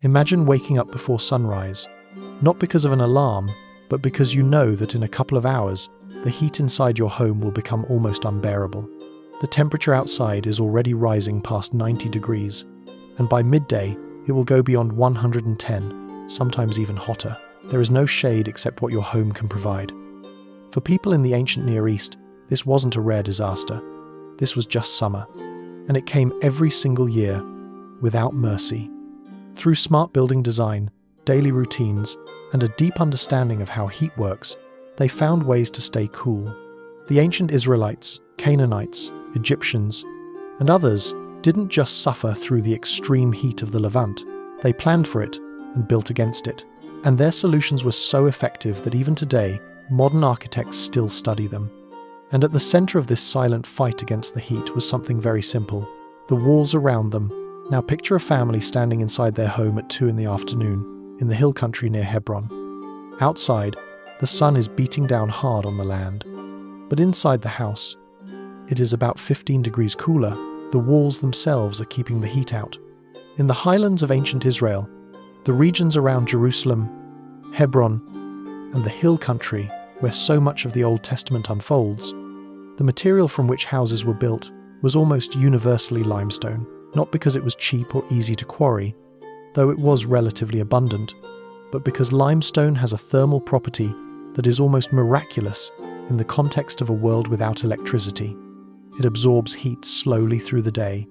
Imagine waking up before sunrise, not because of an alarm, but because you know that in a couple of hours, the heat inside your home will become almost unbearable. The temperature outside is already rising past 90 degrees, and by midday, it will go beyond 110, sometimes even hotter. There is no shade except what your home can provide. For people in the ancient Near East, this wasn't a rare disaster. This was just summer, and it came every single year, without mercy. Through smart building design, daily routines, and a deep understanding of how heat works, they found ways to stay cool. The ancient Israelites, Canaanites, Egyptians, and others didn't just suffer through the extreme heat of the Levant. They planned for it and built against it. And their solutions were so effective that even today, modern architects still study them. And at the center of this silent fight against the heat was something very simple: the walls around them. Now picture a family standing inside their home at 2 in the afternoon, in the hill country near Hebron. Outside, the sun is beating down hard on the land. But inside the house, it is about 15 degrees cooler. The walls themselves are keeping the heat out. In the highlands of ancient Israel, the regions around Jerusalem, Hebron, and the hill country where so much of the Old Testament unfolds, the material from which houses were built was almost universally limestone, not because it was cheap or easy to quarry, though it was relatively abundant, but because limestone has a thermal property that is almost miraculous in the context of a world without electricity. It absorbs heat slowly through the day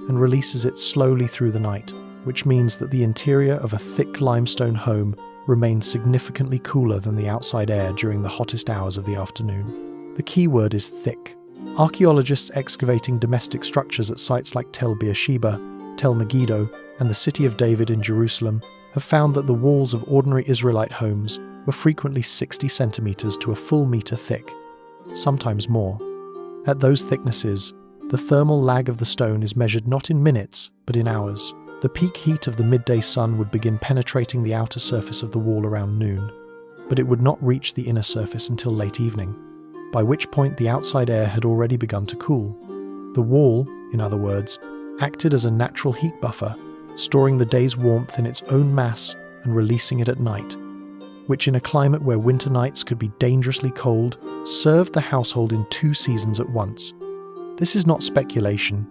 and releases it slowly through the night, which means that the interior of a thick limestone home remains significantly cooler than the outside air during the hottest hours of the afternoon. The key word is thick. Archaeologists excavating domestic structures at sites like Tel Beersheba, Tel Megiddo, and the City of David in Jerusalem have found that the walls of ordinary Israelite homes were frequently 60 centimeters to a full meter thick, sometimes more. At those thicknesses, the thermal lag of the stone is measured not in minutes, but in hours. The peak heat of the midday sun would begin penetrating the outer surface of the wall around noon, but it would not reach the inner surface until late evening, by which point the outside air had already begun to cool. The wall, in other words, acted as a natural heat buffer, storing the day's warmth in its own mass and releasing it at night, which in a climate where winter nights could be dangerously cold, served the household in 2 seasons at once. This is not speculation,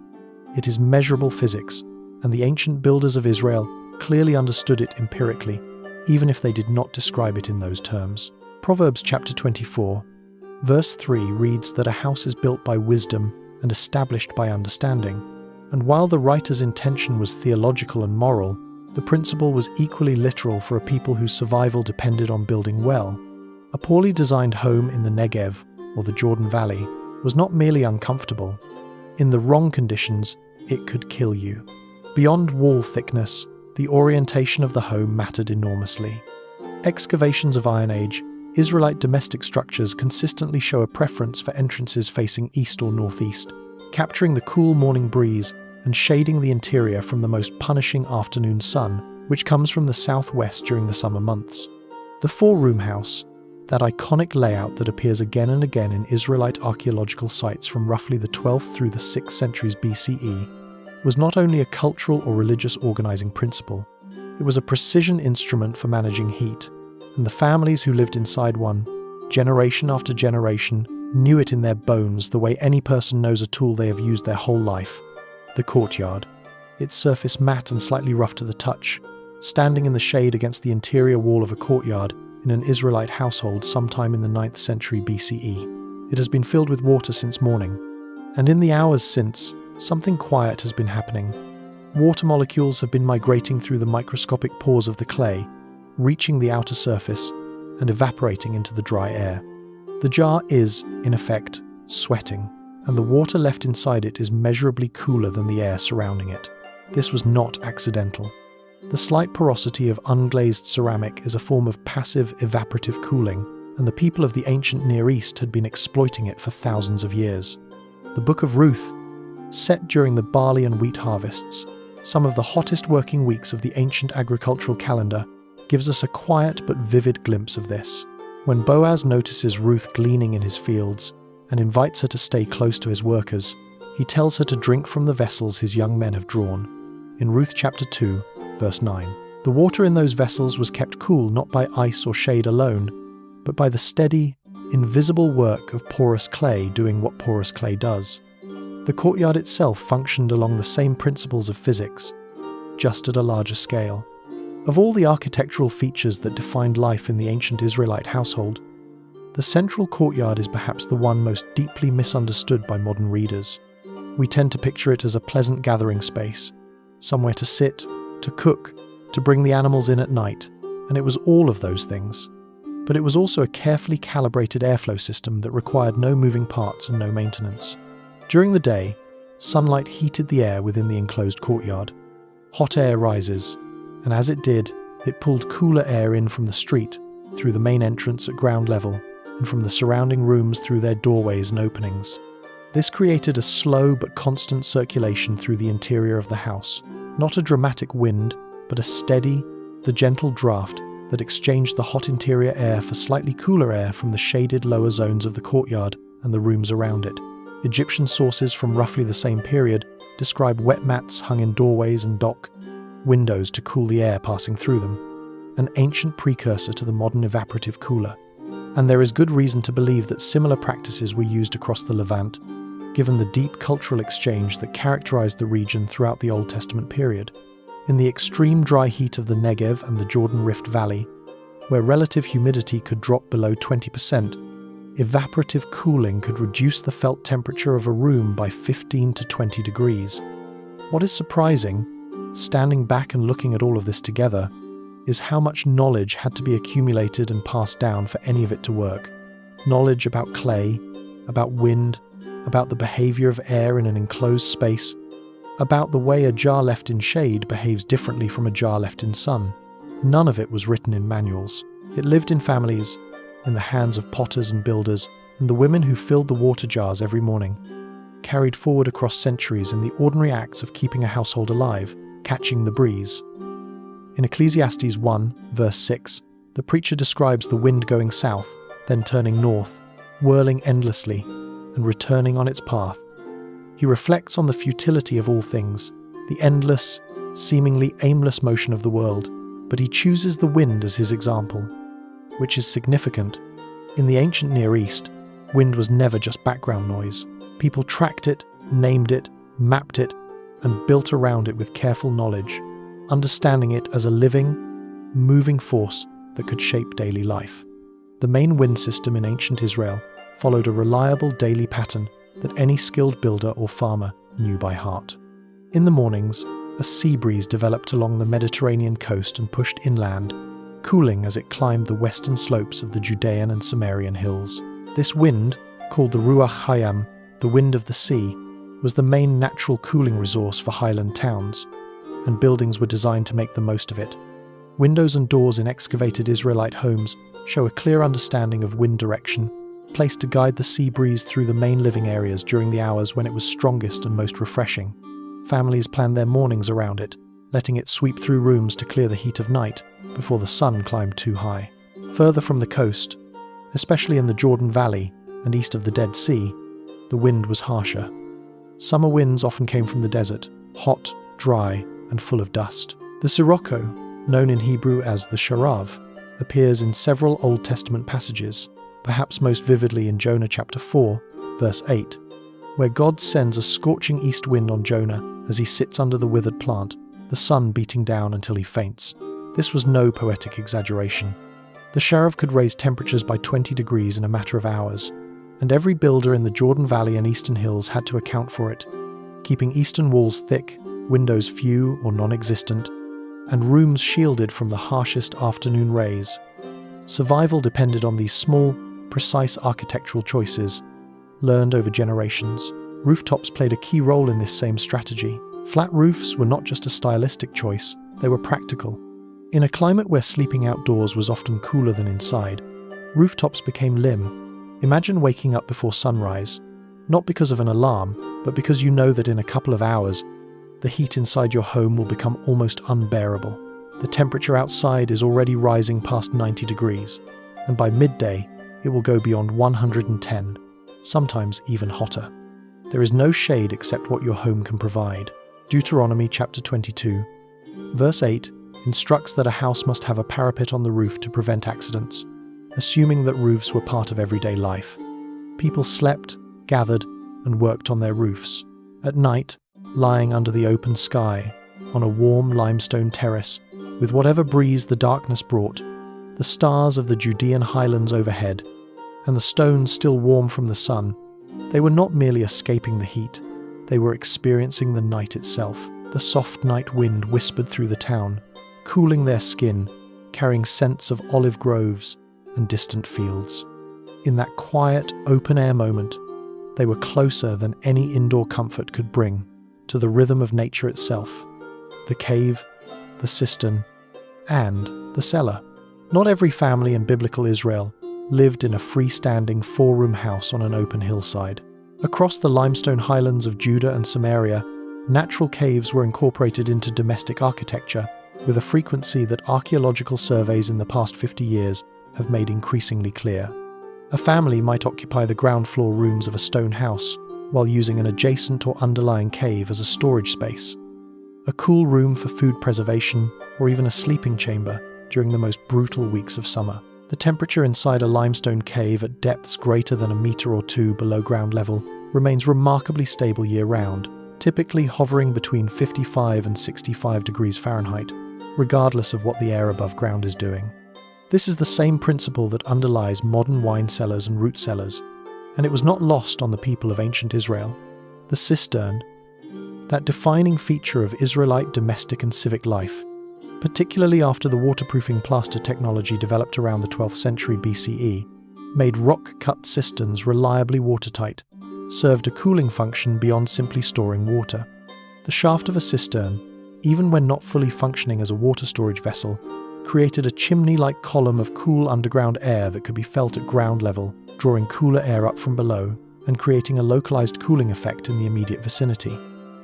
it is measurable physics, and the ancient builders of Israel clearly understood it empirically, even if they did not describe it in those terms. Proverbs chapter 24, verse 3 reads that a house is built by wisdom and established by understanding. And while the writer's intention was theological and moral, the principle was equally literal for a people whose survival depended on building well. A poorly designed home in the Negev, or the Jordan Valley, was not merely uncomfortable. In the wrong conditions, it could kill you. Beyond wall thickness, the orientation of the home mattered enormously. Excavations of Iron Age, Israelite domestic structures consistently show a preference for entrances facing east or northeast, capturing the cool morning breeze and shading the interior from the most punishing afternoon sun, which comes from the southwest during the summer months. The 4-room house, that iconic layout that appears again and again in Israelite archaeological sites from roughly the 12th through the 6th centuries BCE, was not only a cultural or religious organizing principle, it was a precision instrument for managing heat, and the families who lived inside one, generation after generation, knew it in their bones the way any person knows a tool they have used their whole life: the courtyard. Its surface matte and slightly rough to the touch, standing in the shade against the interior wall of a courtyard in an Israelite household sometime in the 9th century BCE. It has been filled with water since morning, and in the hours since, something quiet has been happening. Water molecules have been migrating through the microscopic pores of the clay, reaching the outer surface and evaporating into the dry air. The jar is, in effect, sweating, and the water left inside it is measurably cooler than the air surrounding it. This was not accidental. The slight porosity of unglazed ceramic is a form of passive evaporative cooling, and the people of the ancient Near East had been exploiting it for thousands of years. The Book of Ruth, set during the barley and wheat harvests, some of the hottest working weeks of the ancient agricultural calendar, gives us a quiet but vivid glimpse of this. When Boaz notices Ruth gleaning in his fields and invites her to stay close to his workers, he tells her to drink from the vessels his young men have drawn. In Ruth chapter 2, verse 9. The water in those vessels was kept cool not by ice or shade alone, but by the steady, invisible work of porous clay doing what porous clay does. The courtyard itself functioned along the same principles of physics, just at a larger scale. Of all the architectural features that defined life in the ancient Israelite household, the central courtyard is perhaps the one most deeply misunderstood by modern readers. We tend to picture it as a pleasant gathering space, somewhere to sit, to cook, to bring the animals in at night, and it was all of those things. But it was also a carefully calibrated airflow system that required no moving parts and no maintenance. During the day, sunlight heated the air within the enclosed courtyard. Hot air rises, and as it did, it pulled cooler air in from the street, through the main entrance at ground level, and from the surrounding rooms through their doorways and openings. This created a slow but constant circulation through the interior of the house. Not a dramatic wind, but a steady, the gentle draft that exchanged the hot interior air for slightly cooler air from the shaded lower zones of the courtyard and the rooms around it. Egyptian sources from roughly the same period describe wet mats hung in doorways and dock windows to cool the air passing through them, an ancient precursor to the modern evaporative cooler. And there is good reason to believe that similar practices were used across the Levant, given the deep cultural exchange that characterized the region throughout the Old Testament period. In the extreme dry heat of the Negev and the Jordan Rift Valley, where relative humidity could drop below 20%, evaporative cooling could reduce the felt temperature of a room by 15 to 20 degrees. What is surprising, standing back and looking at all of this together, is how much knowledge had to be accumulated and passed down for any of it to work. Knowledge about clay, about wind, about the behavior of air in an enclosed space, about the way a jar left in shade behaves differently from a jar left in sun. None of it was written in manuals. It lived in families, in the hands of potters and builders, and the women who filled the water jars every morning, carried forward across centuries in the ordinary acts of keeping a household alive, catching the breeze. In Ecclesiastes 1, verse 6, the preacher describes the wind going south, then turning north, whirling endlessly, and returning on its path. He reflects on the futility of all things, the endless, seemingly aimless motion of the world, but he chooses the wind as his example, which is significant. In the ancient Near East, wind was never just background noise. People tracked it, named it, mapped it, and built around it with careful knowledge, understanding it as a living, moving force that could shape daily life. The main wind system in ancient Israel followed a reliable daily pattern that any skilled builder or farmer knew by heart. In the mornings, a sea breeze developed along the Mediterranean coast and pushed inland, cooling as it climbed the western slopes of the Judean and Sumerian hills. This wind, called the Ruach Hayam, the wind of the sea, was the main natural cooling resource for highland towns, and buildings were designed to make the most of it. Windows and doors in excavated Israelite homes show a clear understanding of wind direction, placed to guide the sea breeze through the main living areas during the hours when it was strongest and most refreshing. Families planned their mornings around it, letting it sweep through rooms to clear the heat of night before the sun climbed too high. Further from the coast, especially in the Jordan Valley and east of the Dead Sea, the wind was harsher. Summer winds often came from the desert, hot, dry, and full of dust. The sirocco, known in Hebrew as the sharav, appears in several Old Testament passages, perhaps most vividly in Jonah chapter 4, verse 8, where God sends a scorching east wind on Jonah as he sits under the withered plant, the sun beating down until he faints. This was no poetic exaggeration. The sharav could raise temperatures by 20 degrees in a matter of hours, and every builder in the Jordan Valley and eastern hills had to account for it, keeping eastern walls thick, windows few or non-existent, and rooms shielded from the harshest afternoon rays. Survival depended on these small, precise architectural choices, learned over generations. Rooftops played a key role in this same strategy. Flat roofs were not just a stylistic choice, they were practical. In a climate where sleeping outdoors was often cooler than inside, rooftops became limb. Imagine waking up before sunrise, not because of an alarm, but because you know that in a couple of hours, the heat inside your home will become almost unbearable. The temperature outside is already rising past 90 degrees, and by midday, it will go beyond 110, sometimes even hotter. There is no shade except what your home can provide. Deuteronomy chapter 22, verse 8 instructs that a house must have a parapet on the roof to prevent accidents, assuming that roofs were part of everyday life. People slept, gathered, and worked on their roofs. At night, lying under the open sky, on a warm limestone terrace, with whatever breeze the darkness brought, the stars of the Judean highlands overhead, and the stones still warm from the sun, they were not merely escaping the heat, they were experiencing the night itself. The soft night wind whispered through the town, cooling their skin, carrying scents of olive groves and distant fields. In that quiet, open-air moment, they were closer than any indoor comfort could bring to the rhythm of nature itself, the cave, the cistern, and the cellar. Not every family in biblical Israel lived in a freestanding four-room house on an open hillside. Across the limestone highlands of Judah and Samaria, natural caves were incorporated into domestic architecture with a frequency that archaeological surveys in the past 50 years have made increasingly clear. A family might occupy the ground floor rooms of a stone house while using an adjacent or underlying cave as a storage space, a cool room for food preservation, or even a sleeping chamber during the most brutal weeks of summer. The temperature inside a limestone cave at depths greater than 1 meter or 2 below ground level remains remarkably stable year-round, typically hovering between 55 and 65 degrees Fahrenheit, regardless of what the air above ground is doing. This is the same principle that underlies modern wine cellars and root cellars, and it was not lost on the people of ancient Israel. The cistern, that defining feature of Israelite domestic and civic life, particularly after the waterproofing plaster technology developed around the 12th century BCE, made rock-cut cisterns reliably watertight, served a cooling function beyond simply storing water. The shaft of a cistern, even when not fully functioning as a water storage vessel, created a chimney-like column of cool underground air that could be felt at ground level, drawing cooler air up from below and creating a localized cooling effect in the immediate vicinity.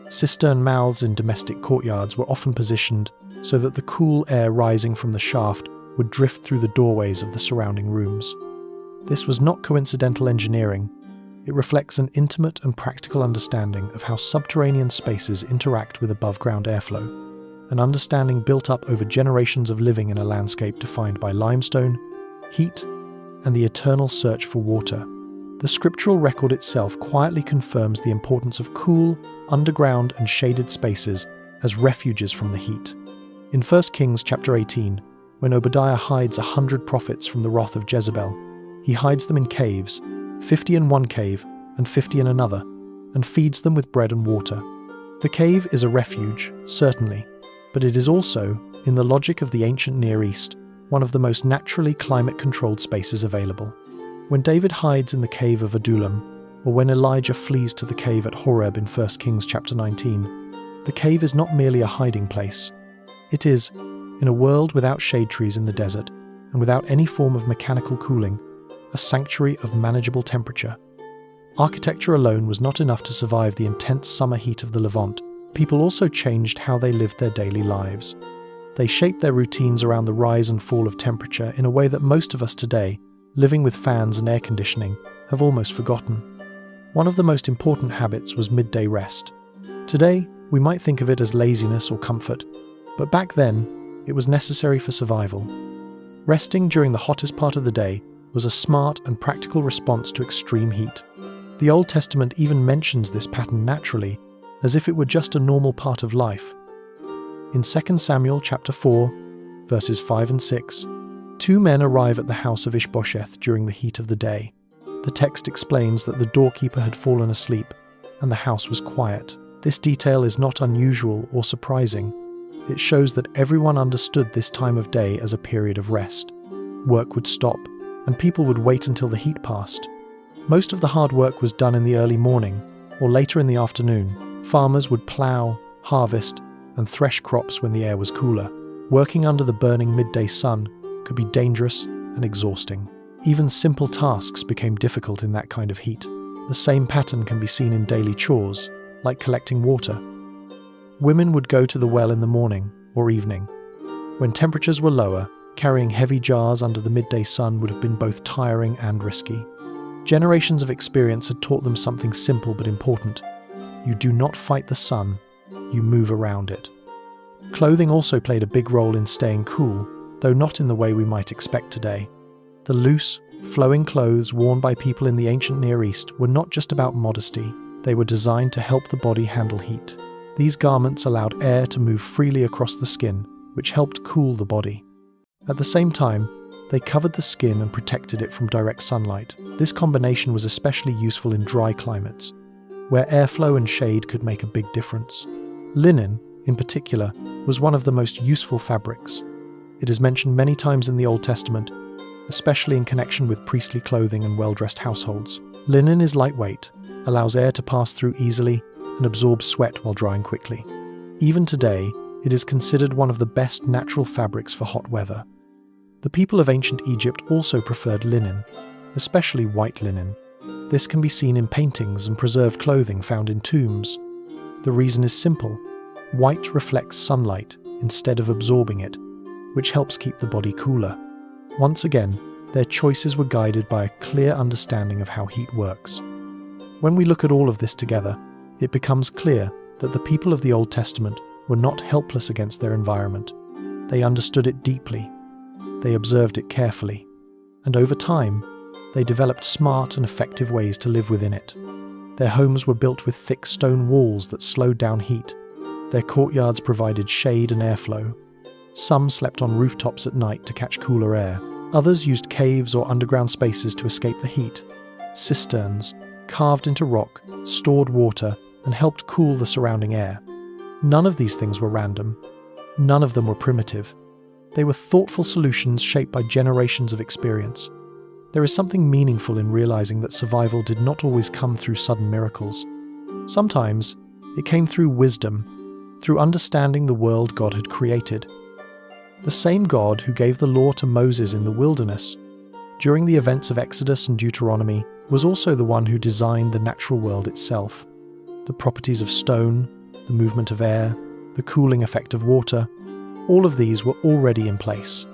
Cistern mouths in domestic courtyards were often positioned so that the cool air rising from the shaft would drift through the doorways of the surrounding rooms. This was not coincidental engineering. It reflects an intimate and practical understanding of how subterranean spaces interact with above-ground airflow, an understanding built up over generations of living in a landscape defined by limestone, heat, and the eternal search for water. The scriptural record itself quietly confirms the importance of cool, underground and shaded spaces as refuges from the heat. In 1 Kings chapter 18, when Obadiah hides 100 prophets from the wrath of Jezebel, he hides them in caves, 50 in one cave and 50 in another, and feeds them with bread and water. The cave is a refuge, certainly, but it is also, in the logic of the ancient Near East, one of the most naturally climate-controlled spaces available. When David hides in the cave of Adullam, or when Elijah flees to the cave at Horeb in 1 Kings chapter 19, the cave is not merely a hiding place. It is, in a world without shade trees in the desert, and without any form of mechanical cooling, a sanctuary of manageable temperature. Architecture alone was not enough to survive the intense summer heat of the Levant. People also changed how they lived their daily lives. They shaped their routines around the rise and fall of temperature in a way that most of us today, living with fans and air conditioning, have almost forgotten. One of the most important habits was midday rest. Today, we might think of it as laziness or comfort, but back then, it was necessary for survival. Resting during the hottest part of the day was a smart and practical response to extreme heat. The Old Testament even mentions this pattern naturally, as if it were just a normal part of life. In 2 Samuel chapter 4, verses 5 and 6, 2 men arrive at the house of Ishbosheth during the heat of the day. The text explains that the doorkeeper had fallen asleep, and the house was quiet. This detail is not unusual or surprising. It shows that everyone understood this time of day as a period of rest. Work would stop, and people would wait until the heat passed. Most of the hard work was done in the early morning, or later in the afternoon. Farmers would plough, harvest, and thresh crops when the air was cooler. Working under the burning midday sun could be dangerous and exhausting. Even simple tasks became difficult in that kind of heat. The same pattern can be seen in daily chores, like collecting water. Women would go to the well in the morning or evening. When temperatures were lower, carrying heavy jars under the midday sun would have been both tiring and risky. Generations of experience had taught them something simple but important. You do not fight the sun, you move around it. Clothing also played a big role in staying cool, though not in the way we might expect today. The loose, flowing clothes worn by people in the ancient Near East were not just about modesty, they were designed to help the body handle heat. These garments allowed air to move freely across the skin, which helped cool the body. At the same time, they covered the skin and protected it from direct sunlight. This combination was especially useful in dry climates, where airflow and shade could make a big difference. Linen, in particular, was one of the most useful fabrics. It is mentioned many times in the Old Testament, especially in connection with priestly clothing and well-dressed households. Linen is lightweight, allows air to pass through easily, and absorbs sweat while drying quickly. Even today, it is considered one of the best natural fabrics for hot weather. The people of ancient Egypt also preferred linen, especially white linen. This can be seen in paintings and preserved clothing found in tombs. The reason is simple. White reflects sunlight instead of absorbing it, which helps keep the body cooler. Once again, their choices were guided by a clear understanding of how heat works. When we look at all of this together, it becomes clear that the people of the Old Testament were not helpless against their environment. They understood it deeply. They observed it carefully. And over time, they developed smart and effective ways to live within it. Their homes were built with thick stone walls that slowed down heat. Their courtyards provided shade and airflow. Some slept on rooftops at night to catch cooler air. Others used caves or underground spaces to escape the heat. Cisterns, carved into rock, stored water and helped cool the surrounding air. None of these things were random. None of them were primitive. They were thoughtful solutions shaped by generations of experience. There is something meaningful in realizing that survival did not always come through sudden miracles. Sometimes, it came through wisdom, through understanding the world God had created. The same God who gave the law to Moses in the wilderness during the events of Exodus and Deuteronomy was also the one who designed the natural world itself. The properties of stone, the movement of air, the cooling effect of water, all of these were already in place.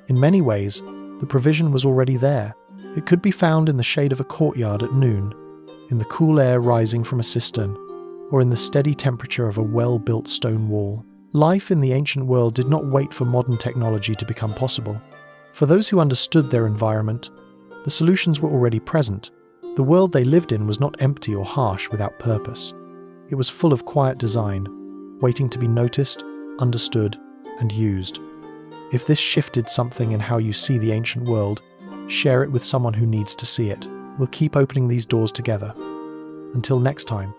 In many ways, the provision was already there. It could be found in the shade of a courtyard at noon, in the cool air rising from a cistern, or in the steady temperature of a well-built stone wall. Life in the ancient world did not wait for modern technology to become possible. For those who understood their environment, the solutions were already present. The world they lived in was not empty or harsh without purpose. It was full of quiet design, waiting to be noticed, understood, and used. If this shifted something in how you see the ancient world, share it with someone who needs to see it. We'll keep opening these doors together. Until next time.